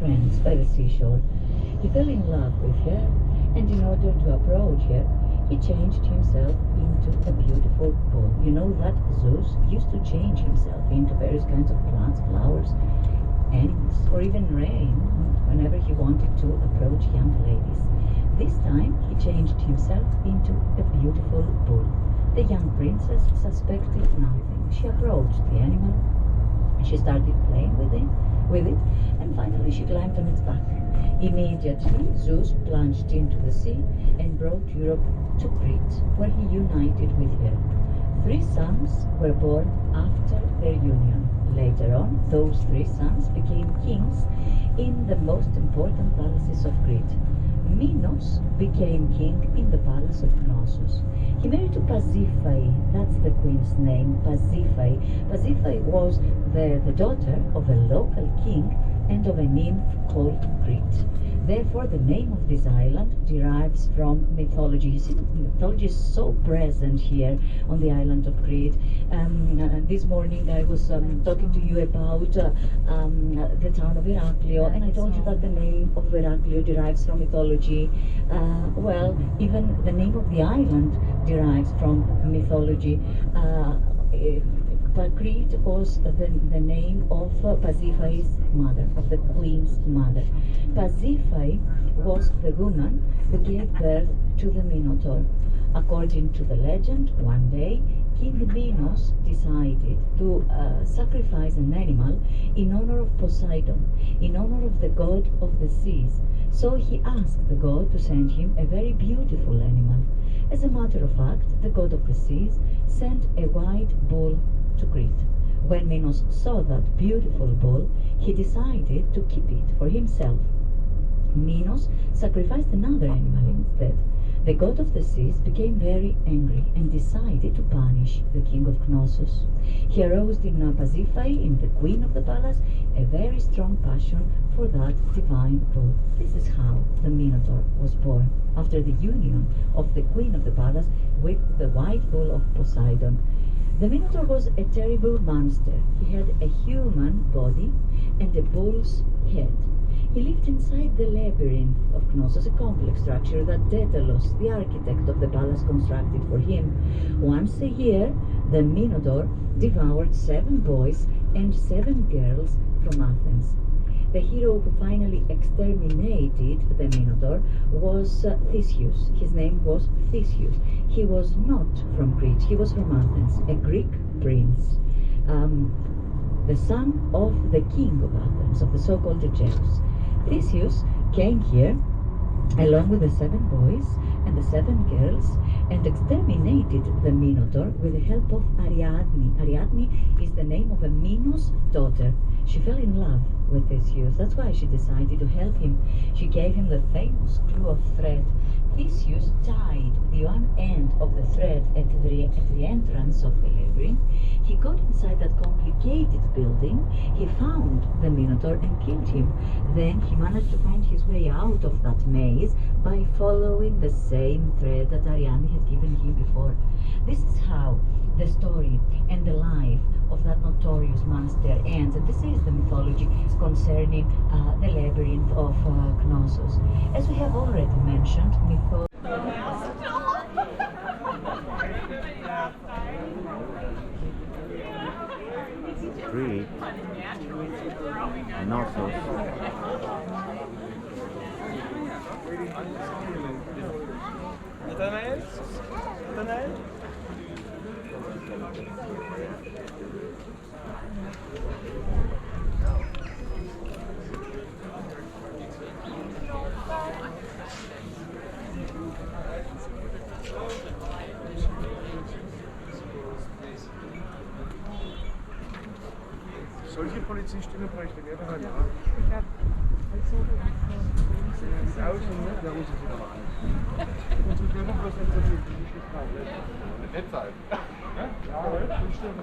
friends by the seashore. He fell in love with her, and in order to approach her, he changed himself into a beautiful bull. You know that Zeus used to change himself into various kinds of plants, flowers, animals, or even rain whenever he wanted to approach young ladies. This time he changed himself into a beautiful bull. The young princess suspected nothing. She approached the animal, she started playing with it, and finally she climbed on its back. Immediately Zeus plunged into the sea and brought Europe to Crete, where he united with her. 3 sons were born after their union. Later on, those 3 sons became kings in the most important palaces of Crete. Minos became king in the palace of Knossos. He married to Pasiphae, that's the queen's name, Pasiphae. Pasiphae was the daughter of a local king and of a nymph called Crete. Therefore, the name of this island derives from mythology. You see, mythology is so present here on the island of Crete. This morning I was talking to you about the town of Heraclio, and I told you that the name of Heraclio derives from mythology. Well, even the name of the island derives from mythology. Crete was the name of Pasiphae's mother, of the queen's mother. Pasiphae was the woman who gave birth to the Minotaur. According to the legend, one day King Minos decided to sacrifice an animal in honor of Poseidon, in honor of the god of the seas. So he asked the god to send him a very beautiful animal. As a matter of fact, the god of the seas sent a white bull to Crete. When Minos saw that beautiful bull, he decided to keep it for himself. Minos sacrificed another animal instead. The god of the seas became very angry and decided to punish the king of Knossos. He aroused in Pasiphae, in the queen of the palace, a very strong passion for that divine bull. This is how the Minotaur was born, after the union of the queen of the palace with the white bull of Poseidon. The Minotaur was a terrible monster. He had a human body and a bull's head. He lived inside the labyrinth of Knossos, a complex structure that Daedalus, the architect of the palace, constructed for him. Once a year, the Minotaur devoured 7 boys and 7 girls from Athens. The hero who finally exterminated the Minotaur was Theseus. His name was Theseus. He was not from Crete, he was from Athens, a Greek prince, the son of the king of Athens, of the so-called Aegeus. Theseus came here along with the 7 boys and the 7 girls and exterminated the Minotaur with the help of Ariadne. Ariadne is the name of a Minos' daughter. She fell in love with Theseus. That's why she decided to help him. She gave him the famous clue of thread. Theseus tied the one end of the thread at the entrance of the labyrinth. He got inside that complicated building. He found the Minotaur and killed him. Then he managed to find his way out of that maze by following the same thread that Ariadne had given him before. This is how the story and the life of that notorious monster ends. And this is the mythology concerning the labyrinth of Knossos. As we have already mentioned, Crete, Knossos. Nathanael? Solche Polizistinnen bräuchte mehr daran, ja. Ich habe das Außen, ne? Ja, uns ist wieder mal an. Unsere Firma bloß nicht so viel, die nicht gefragt wird. Nett sein. Ja, 5 Stunden.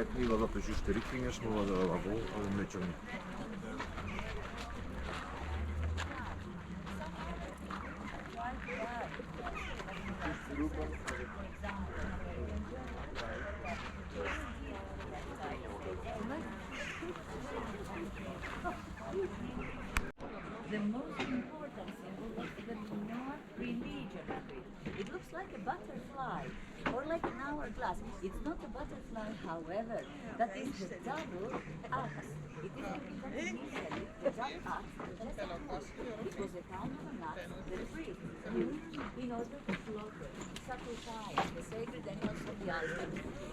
weet niet wat dat de juiste richting is, maar wat dat wel een beetje. The most important symbol is the North religion of it. It looks like a butterfly, or like an hourglass. It's not a butterfly, however, that is the double axe. It is because initially the double axe was just a hook. It was a kind of an axe that priests used in order to slaughter, sacrifice the sacred animals of the altar.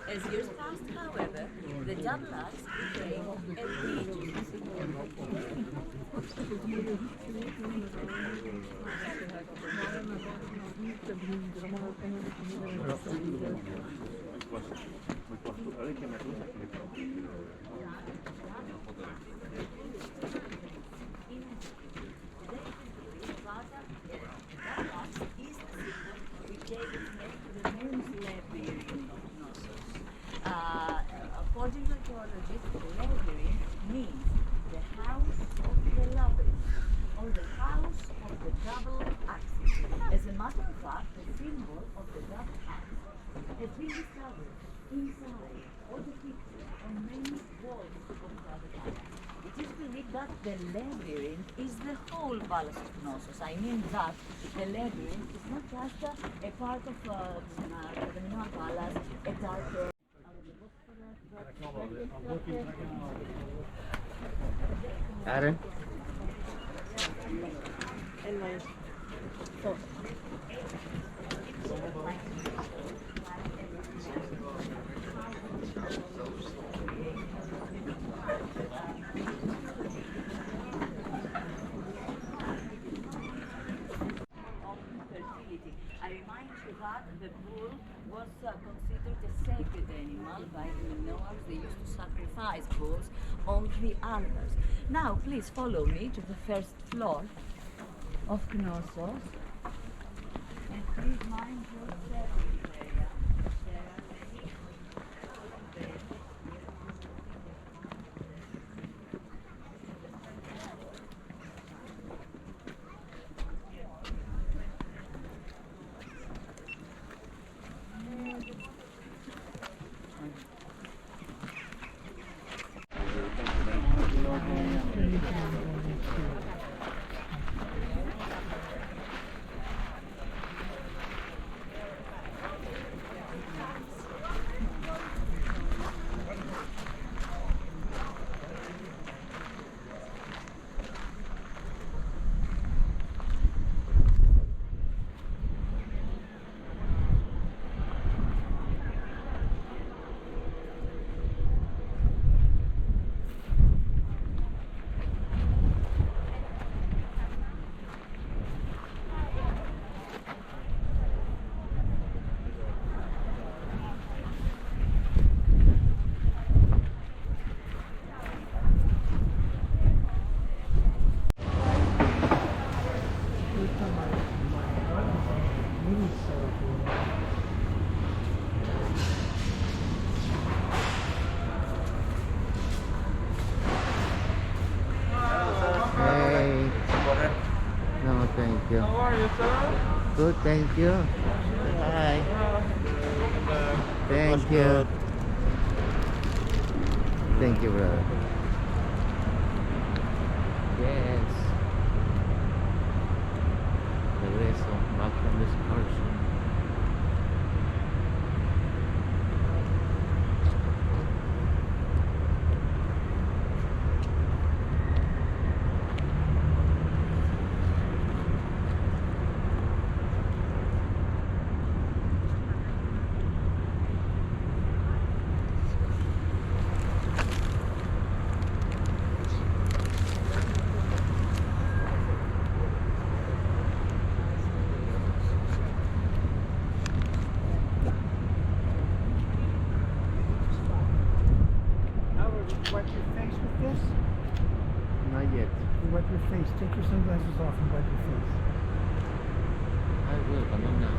As years passed, however, the double axe became a religious symbol. According to archaeologists, the labyrinth means the house of the labyrinth, or the house of the double axis. As a matter of fact, the symbol of the double axis has been discovered inside all the pictures on many walls of the palace. It is believed that the labyrinth is the whole palace of Knossos. I mean that the labyrinth is not just a part of the Minoan palace, a darker. Aaron? I remind you that the bull was considered a sacred animal by the Minoans. They used to sacrifice bulls on the altars. Now, please follow me to the first floor of Knossos. And please mind your service area. There are many beds. Thank you. How are you, sir? Good, thank you. Hi. Thank you. Thank you, brother. Yes. Regreso, back from this excursion. Wipe your face with this? Not yet. You wipe your face. Take your sunglasses off and wipe your face. I will, but not now.